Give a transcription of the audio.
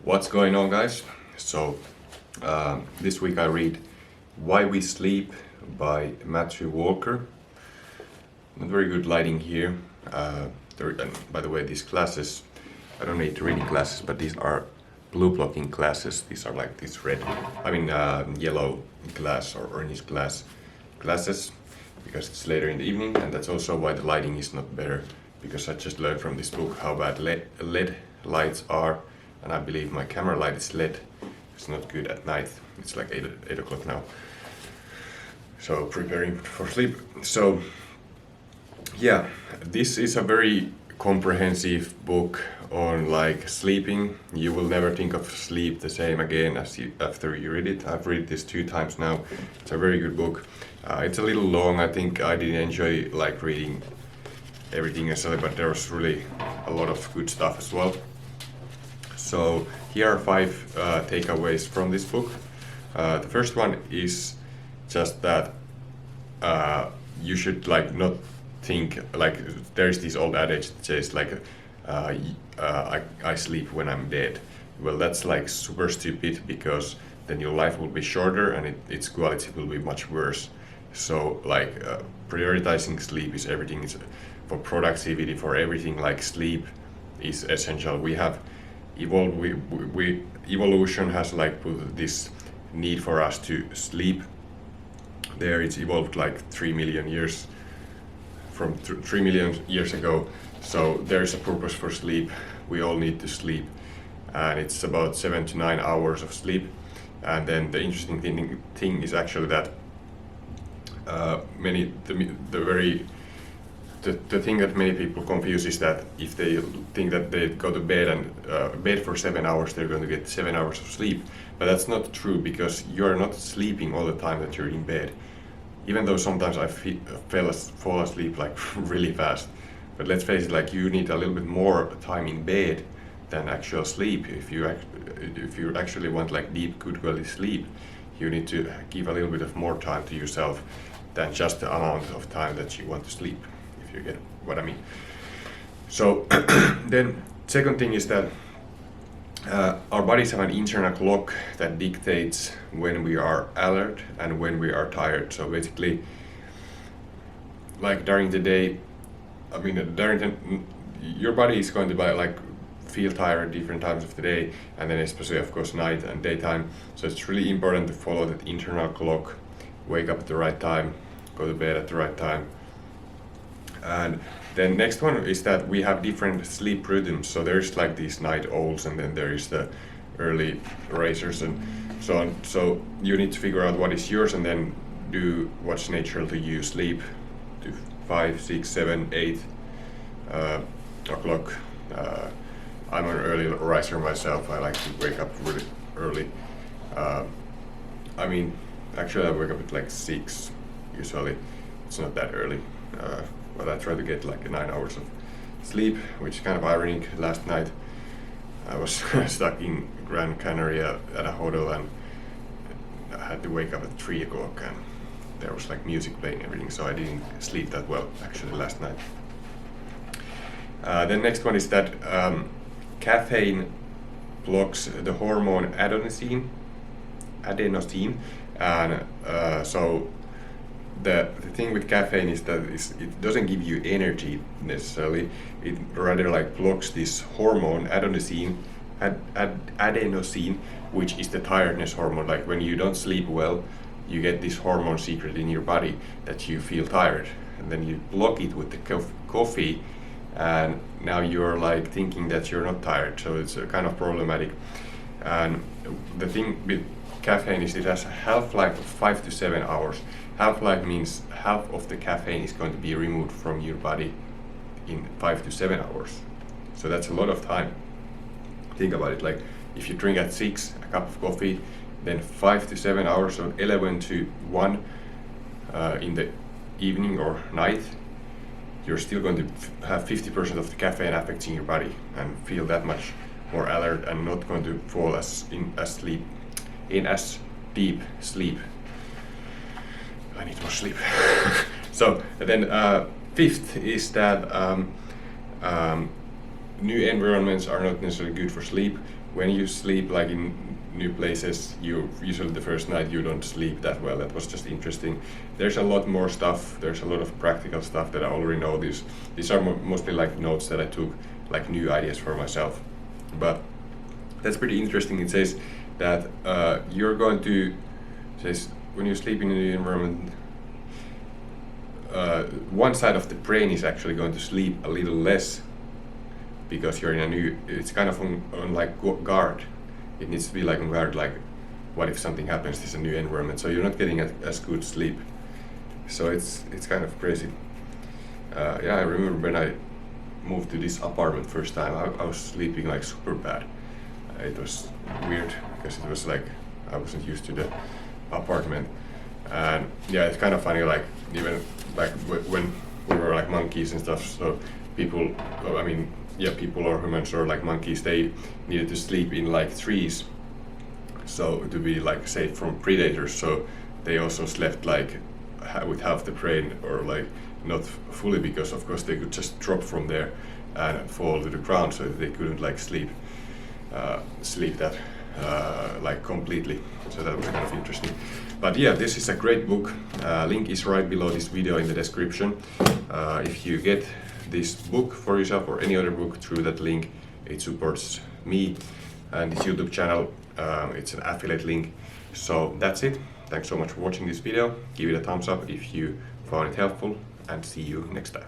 What's going on, guys? This week I read Why We Sleep by Matthew Walker. Not very good lighting here. And by the way, these glasses, I don't need reading glasses, but these are blue blocking glasses. These are like this yellow glass or orange glasses, because it's later in the evening, and that's also why the lighting is not better, because I just learned from this book how bad LED lights are. And I believe my camera light is LED. It's not good at night. It's like 8 o'clock now. So preparing for sleep. So yeah, this is a very comprehensive book on like sleeping. You will never think of sleep the same again after you read it. I've read this 2 times now. It's a very good book. It's a little long. I think I didn't enjoy like reading everything necessarily, but there was really a lot of good stuff as well. So here are 5 takeaways from this book. The first one is just that you should like not think like there's this old adage that says like I sleep when I'm dead. Well, that's like super stupid, because then your life will be shorter and its quality will be much worse. So like prioritizing sleep is everything. It's for productivity, for everything. Like sleep is essential. We have evolution has like put this need for us to sleep there. It's evolved like 3 million years from 3 million years ago. So there's a purpose for sleep. We all need to sleep, and it's about 7 to 9 hours of sleep. And then the interesting thing is actually that the thing that many people confuse is that if they think that they go to bed and bed for 7 hours, they're going to get 7 hours of sleep. But that's not true, because you're not sleeping all the time that you're in bed. Even though sometimes I fall asleep like really fast. But let's face it, like you need a little bit more time in bed than actual sleep. If you actually want like deep, good quality sleep, you need to give a little bit of more time to yourself than just the amount of time that you want to sleep. If you get what I mean. So then second thing is that our bodies have an internal clock that dictates when we are alert and when we are tired. So basically, like during the day, your body is going to feel tired at different times of the day, and then especially of course night and daytime. So it's really important to follow that internal clock, wake up at the right time, go to bed at the right time. And then next one is that we have different sleep rhythms. So there's like these night owls, and then there is the early risers and so on. So you need to figure out what is yours, and then do what's natural to you. Sleep to 5, 6, 7, 8 o'clock. I'm an early riser myself. I like to wake up really early. Actually I wake up at like 6 usually. It's not that early. But I try to get like 9 hours of sleep, which is kind of ironic. Last night I was stuck in Gran Canaria at a hotel, and I had to wake up at 3 o'clock, and there was like music playing and everything, so I didn't sleep that well actually last night. The next one is that caffeine blocks the hormone adenosine, and so the thing with caffeine is that it doesn't give you energy necessarily. It rather like blocks this hormone adenosine, which is the tiredness hormone. Like when you don't sleep well, you get this hormone secret in your body that you feel tired, and then you block it with the coffee, and now you're like thinking that you're not tired. So it's kind of problematic. And the thing with caffeine is it has a half-life of 5 to 7 hours. Half-life means half of the caffeine is going to be removed from your body in 5 to 7 hours. So that's a lot of time. Think about it, like if you drink at 6 a cup of coffee, then 5 to 7 hours, so 11 to 1 in the evening or night, you're still going to have 50% of the caffeine affecting your body and feel that much more alert, and not going to fall in as deep sleep. I need more sleep. So then fifth is that new environments are not necessarily good for sleep. when you sleep like in new places, you usually the first night you don't sleep that well. That was just interesting. There's a lot more stuff. There's a lot of practical stuff that I already know. These are mostly like notes that I took, like new ideas for myself. But that's pretty interesting. It says that you're going to, says when you sleep in a new environment, one side of the brain is actually going to sleep a little less because you're in a new, it's kind of on like guard. It needs to be like on guard, like what if something happens, this is a new environment, so you're not getting as good sleep. So it's kind of crazy. Yeah, I remember when I moved to this apartment first time, I was sleeping like super bad. It was weird because it was like I wasn't used to the apartment. And yeah, it's kind of funny, like even like when we were like monkeys and stuff, so people, I mean, yeah, people or humans or like monkeys, they needed to sleep in like trees, so to be like safe from predators. So they also slept like with half the brain, or like not fully, because of course they could just drop from there and fall to the ground, so they couldn't like sleep that like completely. So that was kind of interesting. But yeah, this is a great book. Link is right below this video in the description. If you get this book for yourself or any other book through that link, it supports me and this YouTube channel. It's an affiliate link. So that's it. Thanks so much for watching this video. Give it a thumbs up if you found it helpful, and see you next time.